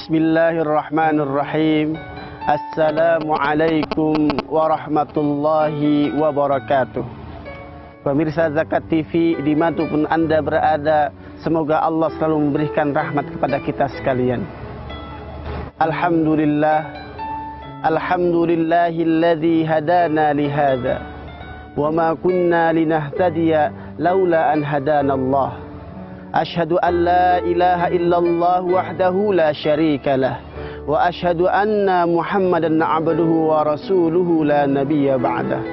Bismillahirrahmanirrahim. Assalamualaikum warahmatullahi wabarakatuh. Pemirsa Zakat TV dimanapun Anda berada, semoga Allah selalu memberikan rahmat kepada kita sekalian. Alhamdulillah, alhamdulillahilladzi hadana lihada, wa ma kunna linahtadiya laula an hadana Allah. Ashhadu an la ilaha illallah wahdahu la syarika lah, wa ashhadu anna Muhammadan abduhu wa rasuluhu la nabiyya ba'dah.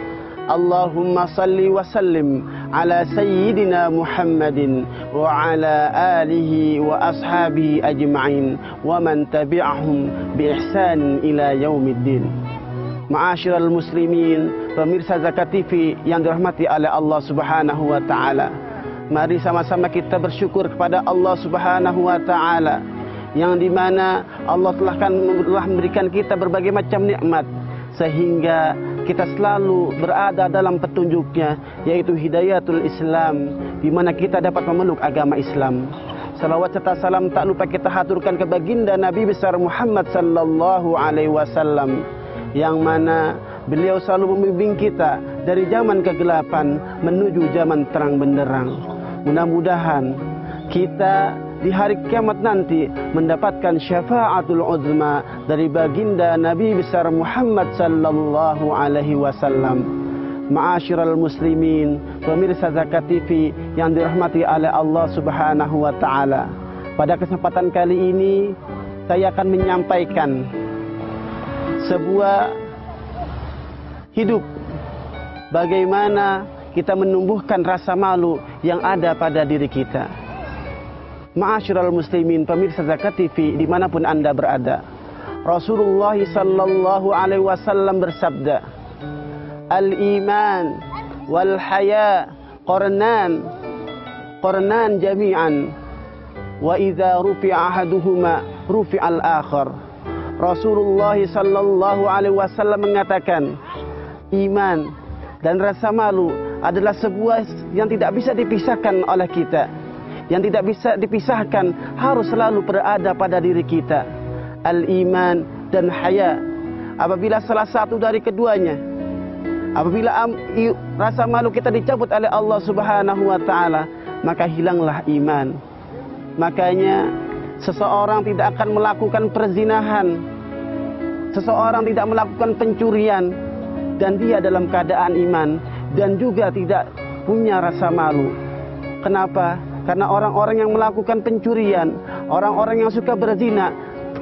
Allahumma salli wa sallim ala sayyidina Muhammadin wa ala alihi wa ashabihi ajma'in wa man tabi'ahum bi ihsanin ila yaumiddin. Ma'asyiral muslimin, pemirsa Zakat TV yang dirahmati oleh Allah Subhanahu wa taala. Mari sama-sama kita bersyukur kepada Allah Subhanahu wa taala yang dimana Allah telah memberikan kita berbagai macam nikmat sehingga kita selalu berada dalam petunjuknya, yaitu hidayatul Islam, di mana kita dapat memeluk agama Islam. Salawat serta salam tak lupa kita haturkan ke baginda Nabi besar Muhammad sallallahu alaihi wasallam, yang mana beliau selalu membimbing kita dari zaman kegelapan menuju zaman terang benderang. Mudah-mudahan kita di hari kiamat nanti mendapatkan syafaatul uzma dari baginda Nabi besar Muhammad sallallahu alaihi wasallam. Ma'asyiral muslimin, pemirsa Zakat TV yang dirahmati oleh Allah Subhanahu wa taala. Pada kesempatan kali ini saya akan menyampaikan sebuah hidup bagaimana kita menumbuhkan rasa malu yang ada pada diri kita. Ma'asyiral muslimin, pemirsa Zakat TV dimanapun Anda berada, Rasulullah sallallahu alaihi wasallam bersabda, al-iman wal haya qarnan jami'an, wa idza rufi'a ahaduhuma rufi'al akhar. Rasulullah sallallahu alaihi wasallam mengatakan, iman dan rasa malu adalah sebuah yang tidak bisa dipisahkan oleh kita. Yang tidak bisa dipisahkan, harus selalu berada pada diri kita. Al-iman dan haya. Apabila salah satu dari keduanya, apabila rasa malu kita dicabut oleh Allah Subhanahu wa taala, maka hilanglah iman. Makanya seseorang tidak akan melakukan perzinahan, seseorang tidak melakukan pencurian, dan dia dalam keadaan iman dan juga tidak punya rasa malu. Kenapa? Karena orang-orang yang melakukan pencurian, orang-orang yang suka berzina,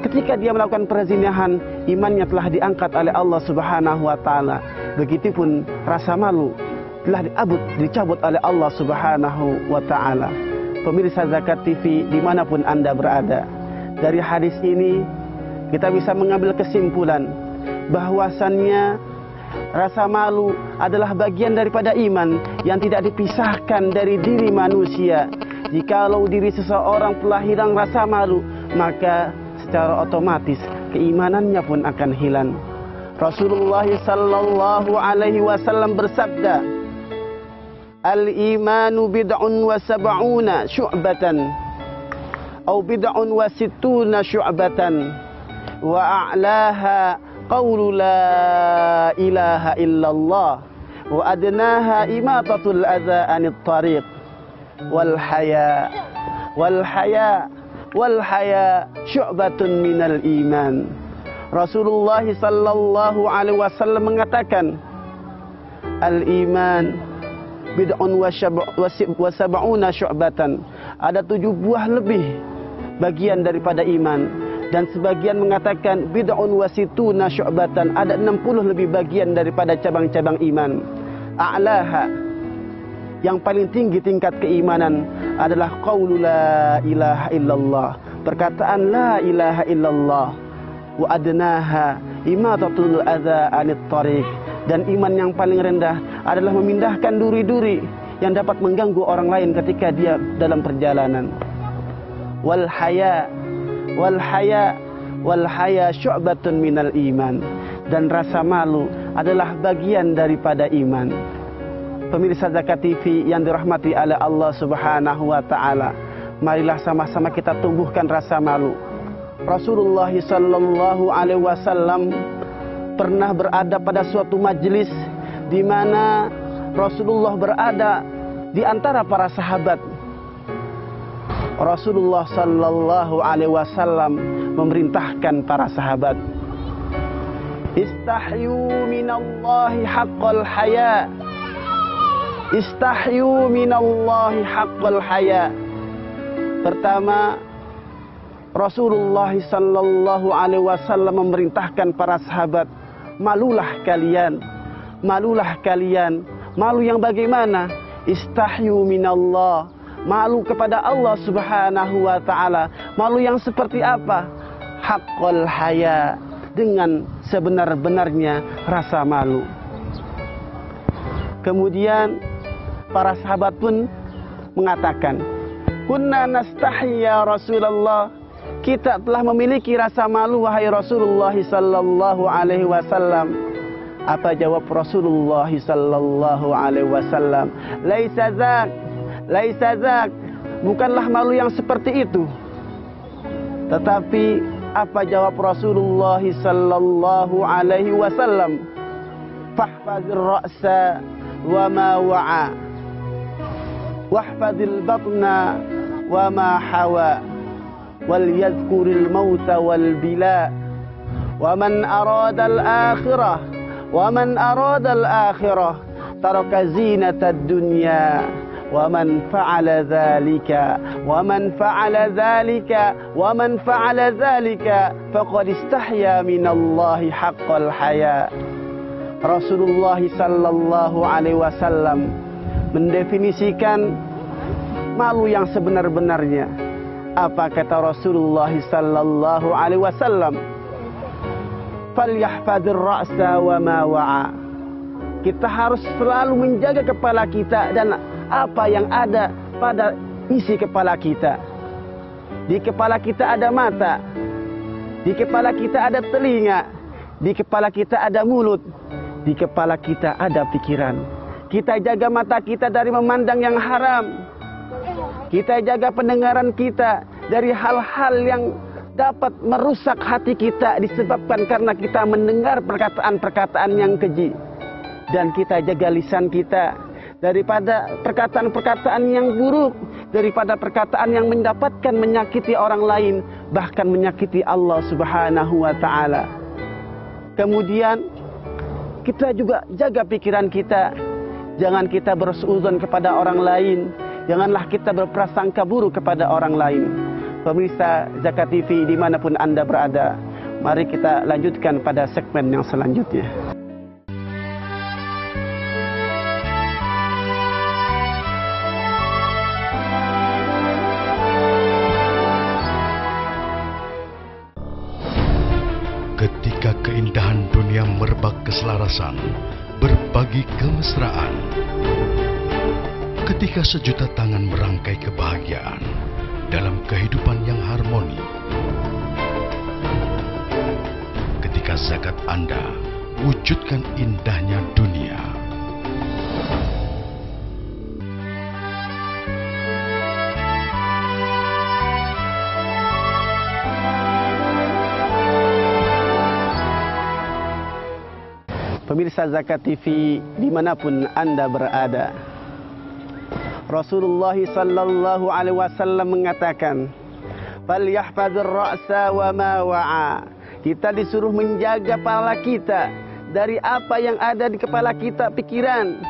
ketika dia melakukan perzinahan, imannya telah diangkat oleh Allah Subhanahu wa taala. Begitupun rasa malu telah dicabut oleh Allah Subhanahu wa taala. Pemirsa Zakat TV dimanapun Anda berada, dari hadis ini kita bisa mengambil kesimpulan bahwasannya rasa malu adalah bagian daripada iman yang tidak dipisahkan dari diri manusia. Jikalau diri seseorang telah hilang rasa malu, maka secara otomatis keimanannya pun akan hilang. Rasulullah sallallahu alaihi wasallam bersabda, al-imanu bid'un wa sab'una syu'batan atau bid'un wa sittuna syu'batan, wa a'laha qawlu la ilaha illallah, wa adnaha imatatul adza anit tariq, wal haya syu'batun minal iman. Rasulullah sallallahu alaihi wasallam mengatakan, al-iman bid'un wa sab'una syu'batan. Ada 7 buah lebih bagian daripada iman. Dan sebagian mengatakan bid'un wa situna syu'batan, ada 60 lebih bagian daripada cabang-cabang iman. A'laha, yang paling tinggi tingkat keimanan adalah qaulu la ilaha illallah, perkataan la ilaha illallah. Wa adnaha imatatul adza anit tariq, dan iman yang paling rendah adalah memindahkan duri-duri yang dapat mengganggu orang lain ketika dia dalam perjalanan. Wal haya syu'batun minal iman, dan rasa malu adalah bagian daripada iman. Pemirsa Zakat TV yang dirahmati oleh Allah Subhanahu wa taala, marilah sama-sama kita tumbuhkan rasa malu. Rasulullah sallallahu alaihi wasallam pernah berada pada suatu majelis di mana Rasulullah berada di antara para sahabat. Rasulullah sallallahu alaihi wasallam memerintahkan para sahabat, istahyu minallahi haqqal haya. Istahyu minallahi haqqal haya. Pertama, Rasulullah sallallahu alaihi wasallam memerintahkan para sahabat, malulah kalian. Malulah kalian. Malu yang bagaimana? Istahyu minallah. Malu kepada Allah subhanahu wa ta'ala. Malu yang seperti apa? Haqqal haya. Dengan sebenar-benarnya rasa malu. Kemudian para sahabat pun mengatakan, kunna nastahi ya Rasulullah. Kita telah memiliki rasa malu wahai Rasulullah sallallahu alaihi wasallam. Apa jawab Rasulullah sallallahu alaihi wasallam? Laisa zak, bukanlah malu yang seperti itu. Tetapi apa jawab Rasulullah sallallahu alaihi wasallam? Fahfazir ra'sa wa ma wa'a, wahfazil batna wa ma hawa, wal yadhkuril mauta wal bila, wa man arada al akhirah taraka zinatad dunya. ومن فعل ذلك فقد استحيا من الله حق الحياء. Rasulullah sallallahu alaihi wasallam mendefinisikan malu yang sebenar-benarnya. Apa kata Rasulullah sallallahu alaihi wasallam? Falyahfazir ra'sa wa ma wa'a. Kita harus selalu menjaga kepala kita dan apa yang ada pada isi kepala kita. Di kepala kita ada mata, di kepala kita ada telinga, di kepala kita ada mulut, di kepala kita ada pikiran. Kita jaga mata kita dari memandang yang haram. Kita jaga pendengaran kita dari hal-hal yang dapat merusak hati kita disebabkan karena kita mendengar perkataan-perkataan yang keji. Dan kita jaga lisan kita daripada perkataan-perkataan yang buruk, daripada perkataan yang mendapatkan menyakiti orang lain, bahkan menyakiti Allah subhanahu wa ta'ala. Kemudian kita juga jaga pikiran kita. Jangan kita bersuudzon kepada orang lain, janganlah kita berprasangka buruk kepada orang lain. Pemirsa Zakat TV dimanapun Anda berada, mari kita lanjutkan pada segmen yang selanjutnya. Ketika keindahan dunia merebak keselarasan, berbagi kemesraan. Ketika sejuta tangan merangkai kebahagiaan dalam kehidupan yang harmoni. Ketika zakat Anda wujudkan indahnya dunia. Pemirsa Zakat TV dimanapun Anda berada, Rasulullah sallallahu alaihi wasallam mengatakan, falyahfazir ra'sa wa ma wa'a. Kita disuruh menjaga kepala kita dari apa yang ada di kepala kita, pikiran.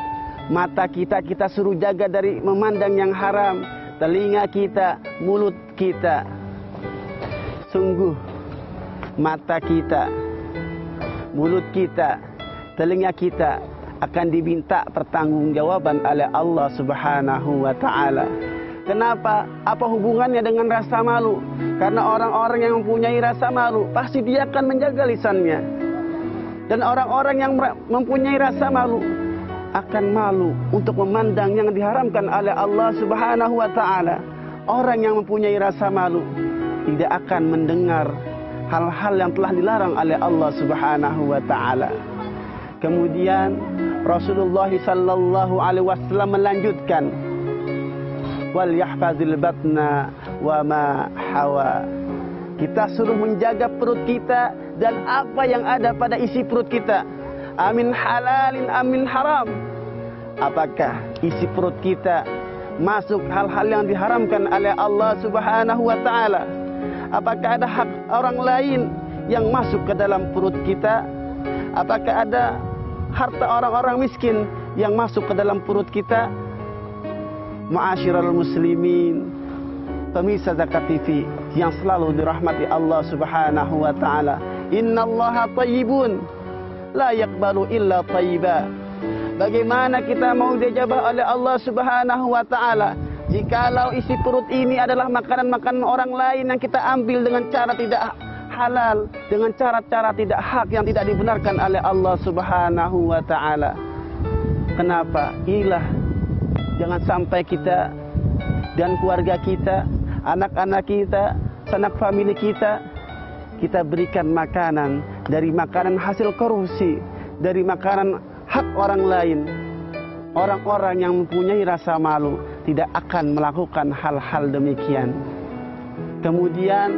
Mata kita suruh jaga dari memandang yang haram. Telinga kita, mulut kita. Sungguh mata kita, mulut kita, telinga kita akan diminta pertanggungjawaban oleh Allah subhanahu wa ta'ala. Kenapa? Apa hubungannya dengan rasa malu? Karena orang-orang yang mempunyai rasa malu pasti dia akan menjaga lisannya. Dan orang-orang yang mempunyai rasa malu akan malu untuk memandang yang diharamkan oleh Allah subhanahu wa ta'ala. Orang yang mempunyai rasa malu tidak akan mendengar hal-hal yang telah dilarang oleh Allah subhanahu wa ta'ala. Kemudian Rasulullah sallallahu alaihi wasallam melanjutkan, wal yahfazil batna wa ma hawa. Kita suruh menjaga perut kita dan apa yang ada pada isi perut kita. Amin halalin amin haram. Apakah isi perut kita masuk hal-hal yang diharamkan oleh Allah Subhanahu wa taala? Apakah ada hak orang lain yang masuk ke dalam perut kita? Apakah ada harta orang-orang miskin yang masuk ke dalam perut kita? Ma'asyiral muslimin, pemirsa Zakat TV yang selalu dirahmati Allah Subhanahu wa taala. Innallaha thayyibun la yaqbalu illa thayyiba. Bagaimana kita mau dijabah oleh Allah Subhanahu wa taala jikalau isi perut ini adalah makanan-makanan orang lain yang kita ambil dengan cara tidak halal, dengan cara-cara tidak hak yang tidak dibenarkan oleh Allah Subhanahu wa taala. Kenapa? Inilah jangan sampai kita dan keluarga kita, anak-anak kita, sanak famili kita berikan makanan dari makanan hasil korupsi, dari makanan hak orang lain. Orang-orang yang mempunyai rasa malu tidak akan melakukan hal-hal demikian. Kemudian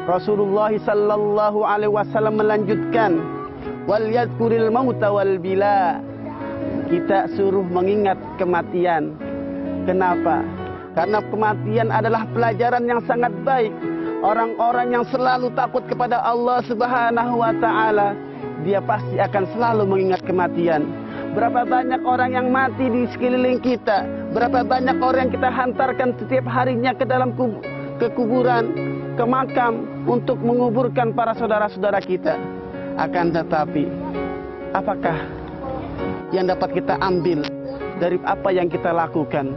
Rasulullah sallallahu alaihi wasallam melanjutkan, wal yadhkuril mauta wal bila. Kita suruh mengingat kematian. Kenapa? Karena kematian adalah pelajaran yang sangat baik. Orang-orang yang selalu takut kepada Allah Subhanahu wa taala, dia pasti akan selalu mengingat kematian. Berapa banyak orang yang mati di sekeliling kita, berapa banyak orang yang kita hantarkan setiap harinya ke dalam kuburan, ke makam untuk menguburkan para saudara-saudara kita. Akan tetapi, apakah yang dapat kita ambil dari apa yang kita lakukan?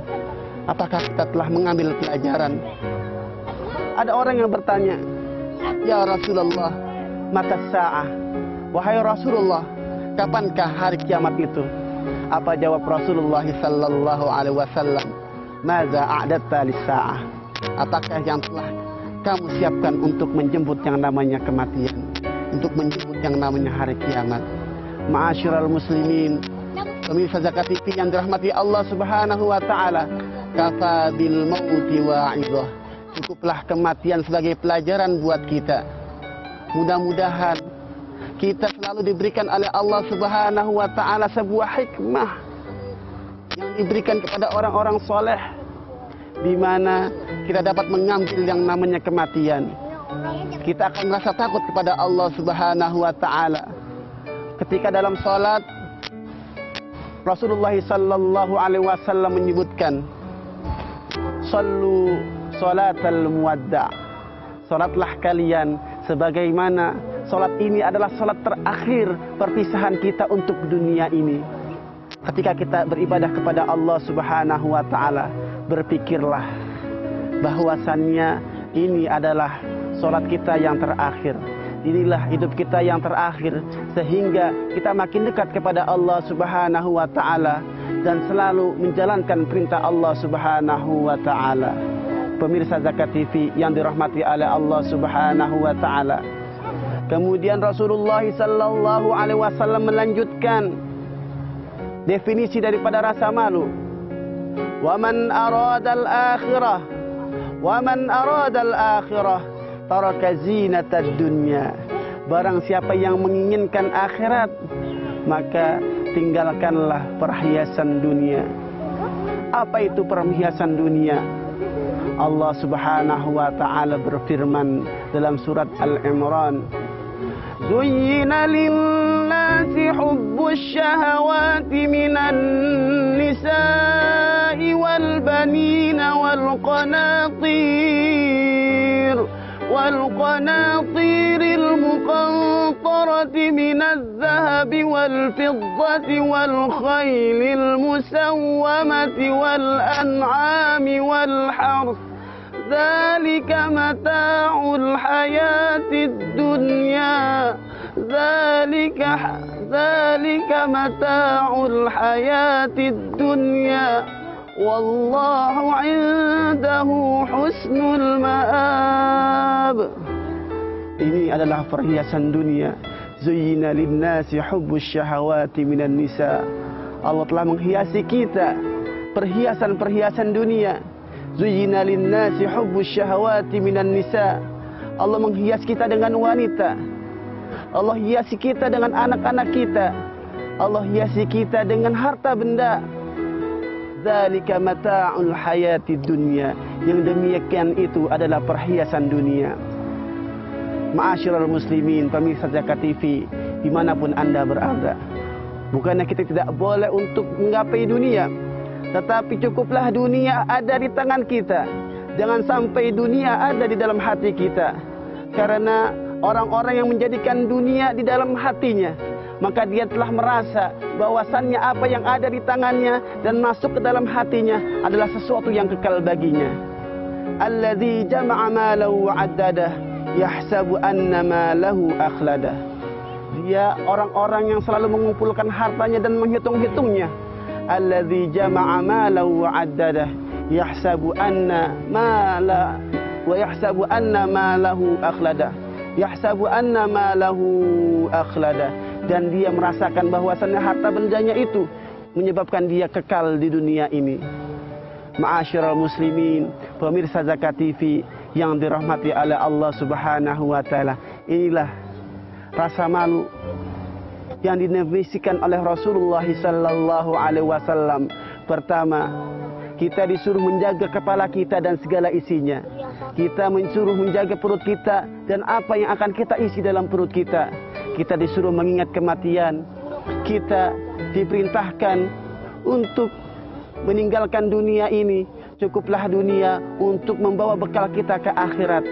Apakah kita telah mengambil pelajaran? Ada orang yang bertanya, ya Rasulullah, mata sa'ah? Wahai Rasulullah, kapankah hari kiamat itu? Apa jawab Rasulullah sallallahu alaihi wasallam? Maza a'datta lis-sa'ah? Apakah yang telah kamu siapkan untuk menjemput yang namanya kematian, untuk menjemput yang namanya hari kiamat? Ma'asyiral muslimin, pemirsa Zakat TV yang dirahmati Allah Subhanahu wa taala, kafa bil mauti wa'idhah. Cukuplah kematian sebagai pelajaran buat kita. Mudah-mudahan kita selalu diberikan oleh Allah Subhanahu wa taala sebuah hikmah yang diberikan kepada orang-orang soleh, di mana kita dapat mengambil yang namanya kematian. Kita akan merasa takut kepada Allah Subhanahu wa taala. Ketika dalam salat, Rasulullah sallallahu alaihi wasallam menyebutkan, "Shallu salatal muwadda'." Salatlah kalian sebagaimana salat ini adalah salat terakhir perpisahan kita untuk dunia ini. Ketika kita beribadah kepada Allah Subhanahu wa taala, berpikirlah bahwasannya ini adalah salat kita yang terakhir. Inilah hidup kita yang terakhir, sehingga kita makin dekat kepada Allah Subhanahu wa taala dan selalu menjalankan perintah Allah Subhanahu wa taala. Pemirsa Zakat TV yang dirahmati oleh Allah Subhanahu wa taala. Kemudian Rasulullah sallallahu alaihi wasallam melanjutkan definisi daripada rasa malu. Wa man aradal akhirah taraka zinatad dunya. Barang siapa yang menginginkan akhirat, maka tinggalkanlah perhiasan dunia. Apa itu perhiasan dunia? Allah Subhanahu wa taala berfirman dalam surat Al-Imran, "Zuyyina lin-nasi hubbus syahawati minan nisa'i wal banina wal qanatiril muqantarati minaz zahabi wal fiddati wal khaylil musawwamati wal an'ami wal harth. Dzalika mata'ul hayatid dunya. Dzalika mata'ul hayatid dunya. Wallahu 'indahu husnul ma'ab." Ini adalah perhiasan dunia. Zuyyina lin-nasi hubbus syahawati minan nisa. Allah telah menghiasi kita perhiasan-perhiasan dunia. Zuyyina lin-nasi hubbus syahawati minan nisa. Allah menghias kita dengan wanita. Allah hiasi kita dengan anak-anak kita. Allah hiasi kita dengan harta benda. Dzalika mata'ul hayatid dunya. Yang demikian itu adalah perhiasan dunia. Ma'asyiral muslimin, pemirsa Zakat TV, dimanapun Anda berada. Bukannya kita tidak boleh untuk menggapai dunia, tetapi cukuplah dunia ada di tangan kita. Jangan sampai dunia ada di dalam hati kita. Karena orang-orang yang menjadikan dunia di dalam hatinya, maka dia telah merasa bahwasannya apa yang ada di tangannya dan masuk ke dalam hatinya adalah sesuatu yang kekal baginya. Alladzi jama'a malahu wa 'addadah yahsabu anna malahu akhladah. Dia orang-orang yang selalu mengumpulkan hartanya dan menghitung-hitungnya. Alladzi jama'a malahu wa 'addadah yahsabu anna malahu akhladah. Yahsabu anna malahu akhlada. Dan dia merasakan bahwasannya harta bendanya itu menyebabkan dia kekal di dunia ini. Ma'asyiral muslimin, pemirsa Zakat TV yang dirahmati oleh Allah Subhanahu wa taala. Inilah rasa malu yang dinavisikan oleh Rasulullah sallallahu alaihi wasallam. Pertama, kita disuruh menjaga kepala kita dan segala isinya. Kita disuruh menjaga perut kita dan apa yang akan kita isi dalam perut kita. Kita disuruh mengingat kematian. Kita diperintahkan untuk meninggalkan dunia ini. Cukuplah dunia untuk membawa bekal kita ke akhirat.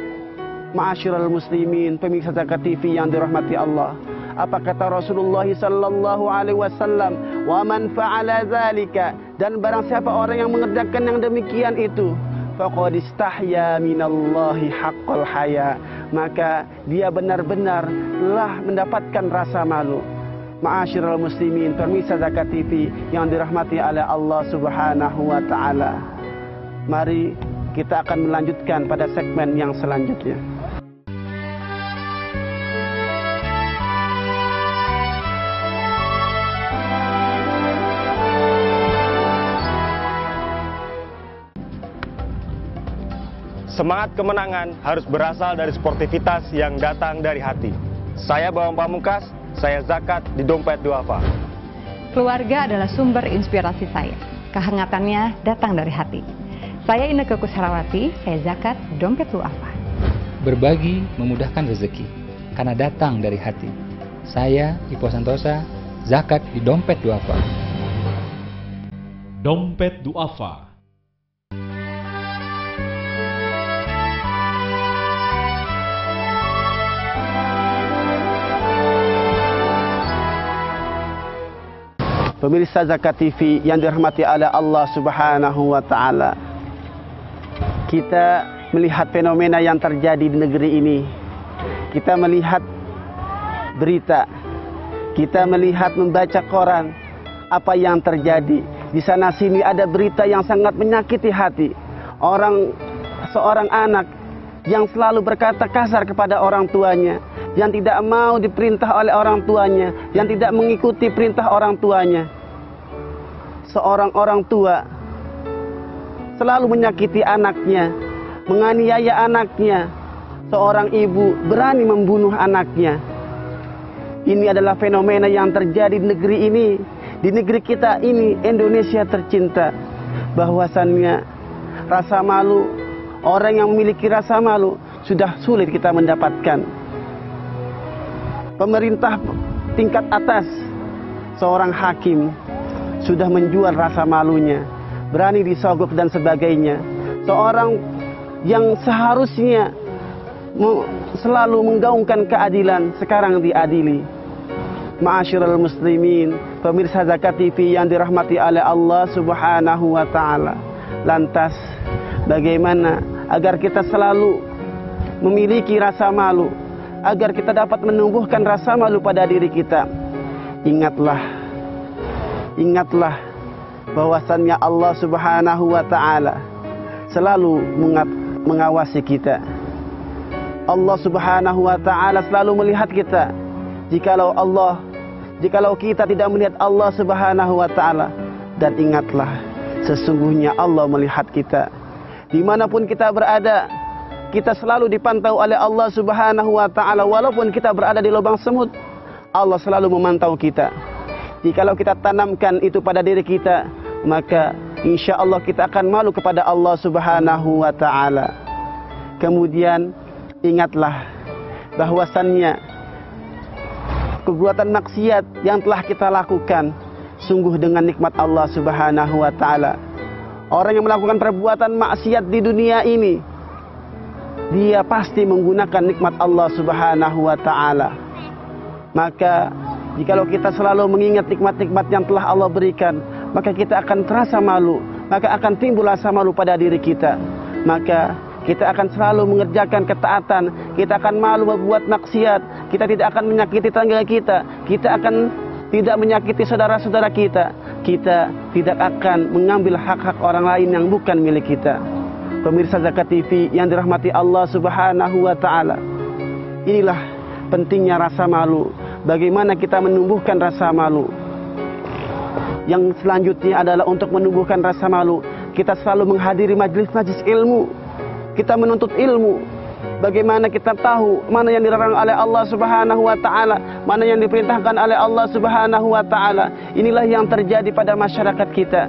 Ma'asyiral muslimin, pemirsa Zakat TV yang dirahmati Allah. Apa kata Rasulullah sallallahu alaihi wasallam? Wa man fa'ala dzalika, dan barang siapa orang yang mengerjakan yang demikian itu, faqad istahya minallahi haqqal haya, maka dia benar-benar telah mendapatkan rasa malu. Ma'asyiral muslimin, pemirsa Zakat TV yang dirahmati oleh Allah Subhanahu wa taala. Mari kita akan melanjutkan pada segmen yang selanjutnya. Semangat kemenangan harus berasal dari sportivitas yang datang dari hati. Saya Bawang Pamungkas, saya zakat di Dompet Duafa. Keluarga adalah sumber inspirasi saya. Kehangatannya datang dari hati. Saya Inneke Koesherawati, saya zakat Dompet Duafa. Berbagi memudahkan rezeki, karena datang dari hati. Saya Ipo Santosa, zakat di Dompet Duafa. Dompet Duafa. Pemirsa Zakat TV yang dirahmati oleh Allah Subhanahu wa taala. Kita melihat fenomena yang terjadi di negeri ini. Kita melihat berita. Kita melihat membaca koran apa yang terjadi. Di sana sini ada berita yang sangat menyakiti hati. Seorang anak yang selalu berkata kasar kepada orang tuanya, yang tidak mau diperintah oleh orang tuanya, yang tidak mengikuti perintah orang tuanya. Seorang orang tua selalu menyakiti anaknya, menganiaya anaknya. Seorang ibu berani membunuh anaknya. Ini adalah fenomena yang terjadi di negeri ini, di negeri kita ini, Indonesia tercinta. Bahwasannya rasa malu, orang yang memiliki rasa malu sudah sulit kita mendapatkan. Pemerintah tingkat atas, seorang hakim sudah menjual rasa malunya, berani disogok dan sebagainya. Seorang yang seharusnya selalu menggaungkan keadilan sekarang diadili. Ma'asyiral muslimin, pemirsa Zakat TV yang dirahmati oleh Allah Subhanahu wa taala. Lantas bagaimana agar kita selalu memiliki rasa malu, agar kita dapat menumbuhkan rasa malu pada diri kita? Ingatlah bahwasannya Allah Subhanahu wa taala selalu mengawasi kita. Allah Subhanahu wa taala selalu melihat kita. Jikalau kita tidak melihat Allah Subhanahu wa taala, dan ingatlah sesungguhnya Allah melihat kita. Dimanapun kita berada, kita selalu dipantau oleh Allah Subhanahu wa Ta'ala. Walaupun kita berada di lubang semut, Allah selalu memantau kita. Jikalau kita tanamkan itu pada diri kita, maka insya Allah kita akan malu kepada Allah Subhanahu wa Ta'ala. Kemudian ingatlah bahwasannya perbuatan maksiat yang telah kita lakukan sungguh dengan nikmat Allah Subhanahu wa Ta'ala. Orang yang melakukan perbuatan maksiat di dunia ini, dia pasti menggunakan nikmat Allah Subhanahu wa Ta'ala. Maka jikalau kita selalu mengingat nikmat-nikmat yang telah Allah berikan, maka kita akan terasa malu, maka akan timbul rasa malu pada diri kita. Maka kita akan selalu mengerjakan ketaatan, kita akan malu membuat maksiat, kita tidak akan menyakiti tetangga kita, kita akan tidak menyakiti saudara-saudara kita, kita tidak akan mengambil hak-hak orang lain yang bukan milik kita. Pemirsa Zakat TV yang dirahmati Allah Subhanahu wa Ta'ala, inilah pentingnya rasa malu. Bagaimana kita menumbuhkan rasa malu? Yang selanjutnya adalah untuk menumbuhkan rasa malu, kita selalu menghadiri majlis-majlis ilmu. Kita menuntut ilmu. Bagaimana kita tahu mana yang dilarang oleh Allah Subhanahu wa Ta'ala, mana yang diperintahkan oleh Allah Subhanahu wa Ta'ala. Inilah yang terjadi pada masyarakat kita.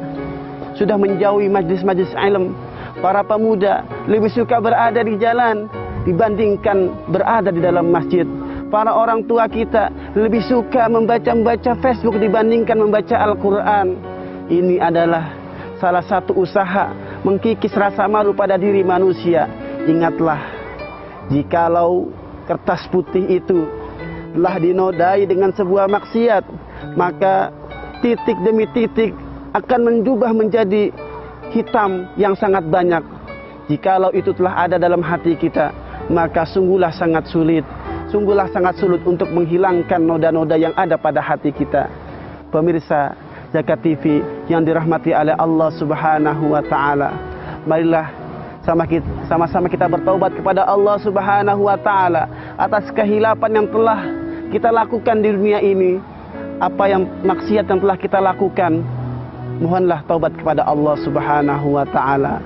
Sudah menjauhi majlis-majlis ilmu. Para pemuda lebih suka berada di jalan dibandingkan berada di dalam masjid. Para orang tua kita lebih suka membaca Facebook dibandingkan membaca Al-Quran. Ini adalah salah satu usaha mengkikis rasa malu pada diri manusia. Ingatlah, jikalau kertas putih itu telah dinodai dengan sebuah maksiat, maka titik demi titik akan menjubah menjadi hitam yang sangat banyak. Jikalau itu telah ada dalam hati kita, maka sungguhlah sangat sulit untuk menghilangkan noda-noda yang ada pada hati kita. Pemirsa Zakat TV yang dirahmati oleh Allah Subhanahu wa Ta'ala, marilah sama-sama kita bertaubat kepada Allah Subhanahu wa Ta'ala atas kehilapan yang telah kita lakukan di dunia ini. Apa yang maksiat yang telah kita lakukan, mohonlah taubat kepada Allah Subhanahu wa Ta'ala.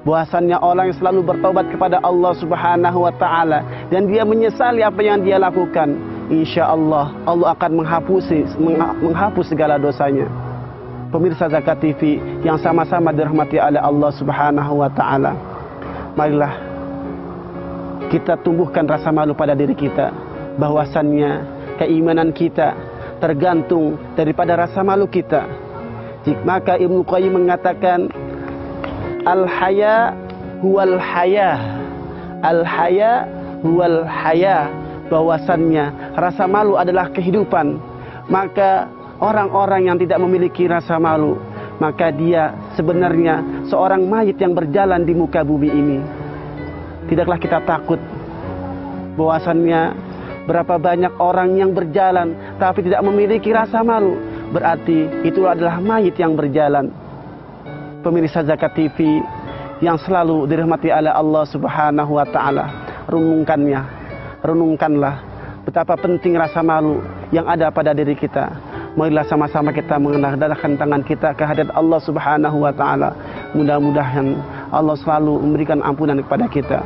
Bahwasannya orang yang selalu bertaubat kepada Allah Subhanahu wa Ta'ala dan dia menyesali apa yang dia lakukan, insya Allah Allah akan menghapus segala dosanya. Pemirsa Zakat TV yang sama-sama dirahmati oleh Allah Subhanahu wa Ta'ala, marilah kita tumbuhkan rasa malu pada diri kita. Bahwasannya keimanan kita tergantung daripada rasa malu kita. Maka Ibnu Qayyim mengatakan, al-haya huwal haya, al-haya huwal haya, bahwasannya rasa malu adalah kehidupan. Maka orang-orang yang tidak memiliki rasa malu, maka dia sebenarnya seorang mayit yang berjalan di muka bumi ini. Tidaklah kita takut bahwasannya berapa banyak orang yang berjalan tapi tidak memiliki rasa malu, berarti itu adalah mayit yang berjalan. Pemirsa Zakat TV yang selalu dirahmati oleh Allah Subhanahu wa Ta'ala, renungkanlah betapa penting rasa malu yang ada pada diri kita. Marilah sama-sama kita mengendahkan tangan kita ke hadirat Allah Subhanahu wa Ta'ala. Mudah-mudahan Allah selalu memberikan ampunan kepada kita.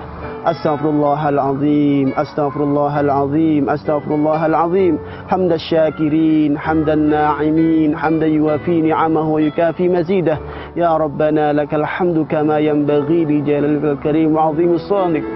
Astaghfirullahalazim, astaghfirullahalazim, astaghfirullahalazim. Hamdan syakirin, hamdan na'imin, hamdan yuwafi ni'amahu wa yukafi mazidah. Ya Rabbana lakal hamdu kama yanbaghi li jalalil karim wa 'azimis sultanik.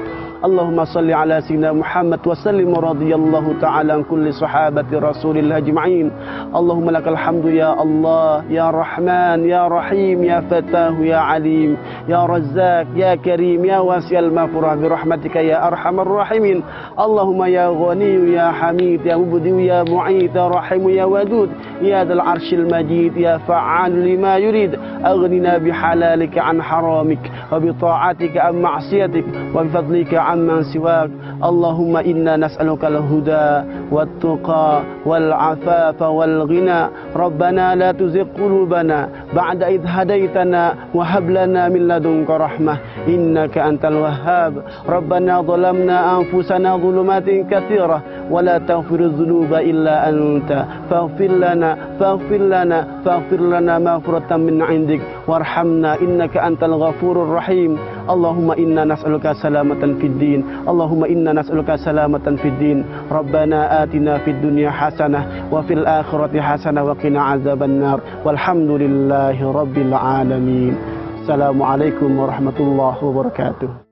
Allahumma salli ala sayyidina Muhammad wa sallim radhiyallahu ta'ala an kulli sahabati Rasulillah ajma'in. Allahumma lakal hamdu ya Allah, ya Rahman, ya Rahim, ya Fatah, ya Alim, ya Razzaq, ya Karim, ya wasi'al maghfirah bi rahmatika ya arhamar rahimin. Allahumma ya Ghani, ya Hamid, ya Mubdi, ya Mu'id, ya Rahim, ya Wadud, ya Dzal Arsyil Majid, ya Fa'al lima yurid. Aghnina bihalalika an haramik wa bi ta'atika an ma'siyatik wa bi fadlika عمن سواك اللهم إنا نسألك الهدى والتقى والعفاف والغنى ربنا لا تزغ قلوبنا بعد إذ هديتنا وهب لنا من لدنك رحمة إنك أنت الوهاب ربنا ظلمنا أنفسنا ظلمات كثيرة ولا تغفر الذنوب إلا أنت فاغفر لنا مغفرة من عندك وارحمنا إنك أنت الغفور الرحيم اللهم إنا نسألك سلامة في الدين اللهم إنا نسألك سلامة في الدين ربنا آتنا في الدنيا حسنة وفي الآخرة حسنة وقنا عذاب النار والحمد لله رب العالمين السلام عليكم ورحمة الله وبركاته.